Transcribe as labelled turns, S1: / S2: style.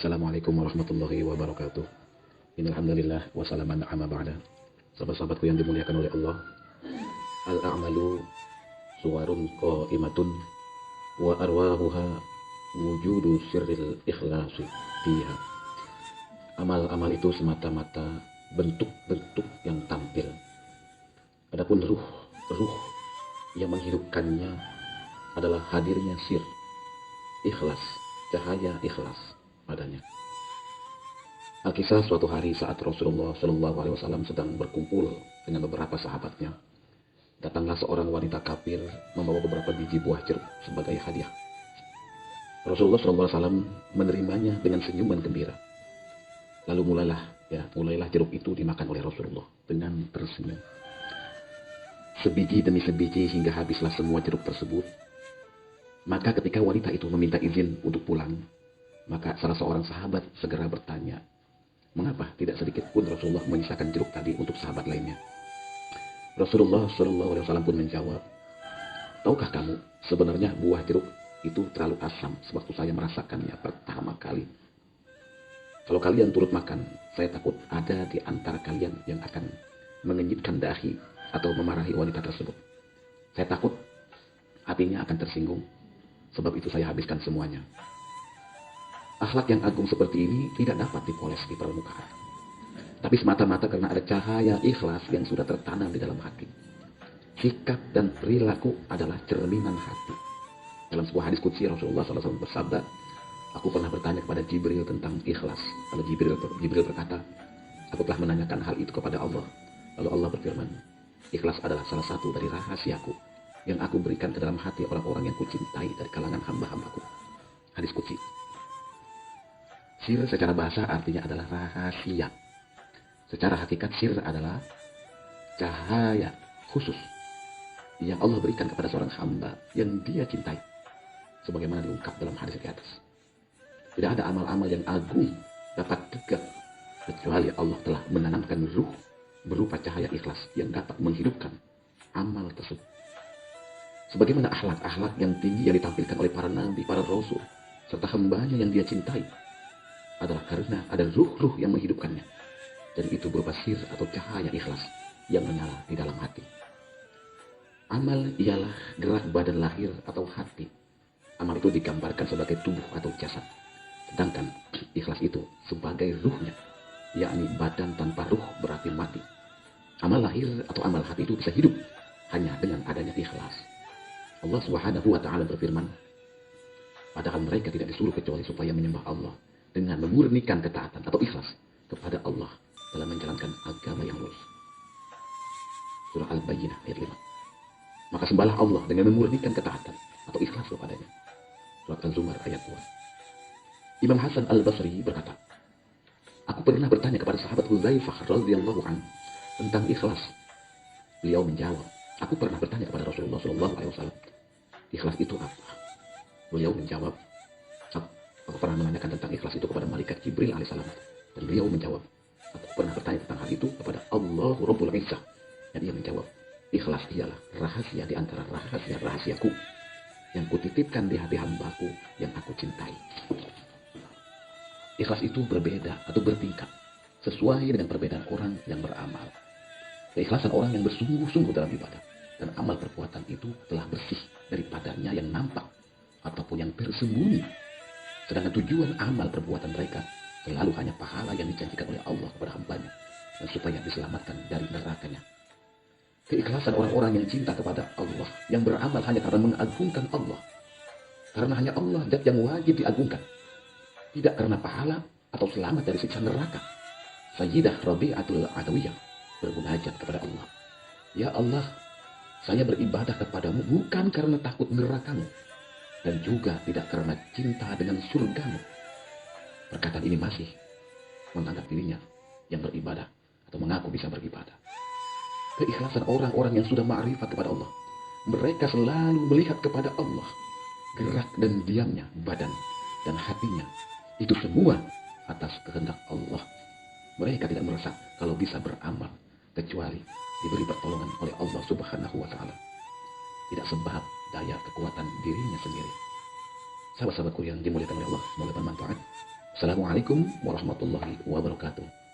S1: Assalamualaikum warahmatullahi wabarakatuh. Innalhamdulillah wa salaman amma ba'da. Sahabat-sahabatku yang dimuliakan oleh Allah, al-a'malu suwarun qa'imatun wa arwahuha wujudu sirril ikhlasi fiha. Amal-amal itu semata-mata bentuk-bentuk yang tampil. Adapun ruh yang menghidupkannya adalah hadirnya sir, ikhlas, cahaya ikhlas padanya. Alkisah suatu hari saat Rasulullah Shallallahu Alaihi Wasallam sedang berkumpul dengan beberapa sahabatnya, datanglah seorang wanita kafir membawa beberapa biji buah jeruk sebagai hadiah. Rasulullah Shallallahu Alaihi Wasallam menerimanya dengan senyuman gembira. Lalu mulailah jeruk itu dimakan oleh Rasulullah dengan tersenyum. Sebiji demi sebiji hingga habislah semua jeruk tersebut. Maka ketika wanita itu meminta izin untuk pulang, maka salah seorang sahabat segera bertanya, mengapa tidak sedikit pun Rasulullah menyisakan jeruk tadi untuk sahabat lainnya? Rasulullah SAW pun menjawab, tahukah kamu sebenarnya buah jeruk itu terlalu asam sewaktu saya merasakannya pertama kali. Kalau kalian turut makan, saya takut ada di antara kalian yang akan mengenyitkan dahi atau memarahi wanita tersebut. Saya takut hatinya akan tersinggung. Sebab itu saya habiskan semuanya. Akhlak yang agung seperti ini tidak dapat dipoles di permukaan. Tapi semata-mata karena ada cahaya ikhlas yang sudah tertanam di dalam hati. Sikap dan perilaku adalah cerminan hati. Dalam sebuah hadis qudsi Rasulullah SAW bersabda, aku pernah bertanya kepada Jibril tentang ikhlas. Lalu Jibril berkata, aku telah menanyakan hal itu kepada Allah. Lalu Allah berfirman, ikhlas adalah salah satu dari rahasiaku yang aku berikan ke dalam hati orang-orang yang kucintai dari kalangan hamba-hambaku. Hadis qudsi. Sir secara bahasa artinya adalah rahasia. Secara hakikat sir adalah cahaya khusus yang Allah berikan kepada seorang hamba yang dia cintai. Sebagaimana diungkap dalam hadis di atas. Tidak ada amal-amal yang agung dapat tegak kecuali Allah telah menanamkan ruh berupa cahaya ikhlas yang dapat menghidupkan amal tersebut. Sebagaimana akhlak-akhlak yang tinggi yang ditampilkan oleh para nabi, para rasul, serta hambanya yang dia cintai, adalah karena ada ruh-ruh yang menghidupkannya. Dan itu berupa sir atau cahaya ikhlas yang menyala di dalam hati. Amal ialah gerak badan lahir atau hati. Amal itu digambarkan sebagai tubuh atau jasad. Sedangkan ikhlas itu sebagai ruhnya, yakni badan tanpa ruh berarti mati. Amal lahir atau amal hati itu bisa hidup hanya dengan adanya ikhlas. Allah Subhanahu wa Ta'ala berfirman, padahal mereka tidak disuruh kecuali supaya menyembah Allah dengan memurnikan ketaatan atau ikhlas kepada Allah dalam menjalankan agama yang lurus. Surah Al-Bayyinah ayat 5. Maka sembahlah Allah dengan memurnikan ketaatan atau ikhlas kepadanya. Surah Al-Zumar ayat 2. Imam Hasan Al-Basri berkata, aku pernah bertanya kepada sahabat Hudzaifah radhiyallahu anhu tentang ikhlas. Beliau menjawab, aku pernah bertanya kepada Rasulullah SAW, ikhlas itu apa? Beliau menjawab, aku pernah menanyakan tentang ikhlas itu kepada malaikat Jibril alaihissalam. Dan beliau menjawab, aku pernah bertanya tentang hal itu kepada Allah Rabbul Izzah. Dan ia menjawab, ikhlas ialah rahasia di antara rahasia-rahasiaku yang kutitipkan di hati hambaku yang aku cintai. Ikhlas itu berbeda atau bertingkat sesuai dengan perbedaan orang yang beramal. Keikhlasan orang yang bersungguh-sungguh dalam ibadah dan amal perbuatan itu telah bersih daripadanya yang nampak ataupun yang tersembunyi. Sedangkan tujuan amal perbuatan mereka selalu hanya pahala yang dijanjikan oleh Allah kepada hambanya dan supaya diselamatkan dari nerakanya. Keikhlasan orang-orang yang cinta kepada Allah, yang beramal hanya karena mengagungkan Allah. Karena hanya Allah zat yang wajib diagungkan. Tidak karena pahala atau selamat dari siksa neraka. Sayyidah Rabi'atul Adawiyah bermunajat kepada Allah. Ya Allah, saya beribadah kepadamu bukan karena takut nerakamu. Dan juga tidak karena cinta dengan surgamu. Perkataan ini masih menganggap dirinya yang beribadah atau mengaku bisa beribadah. Keikhlasan orang-orang yang sudah ma'rifat kepada Allah. Mereka selalu melihat kepada Allah. Gerak dan diamnya, badan dan hatinya. Itu semua atas kehendak Allah. Mereka tidak merasa kalau bisa beramal kecuali diberi pertolongan oleh Allah Subhanahu wa Ta'ala. Tidak sebab daya kekuatan dirinya sendiri. Sahabat-sahabatku yang dimuliakan oleh Allah, semoga bermanfaat. Assalamualaikum warahmatullahi wabarakatuh.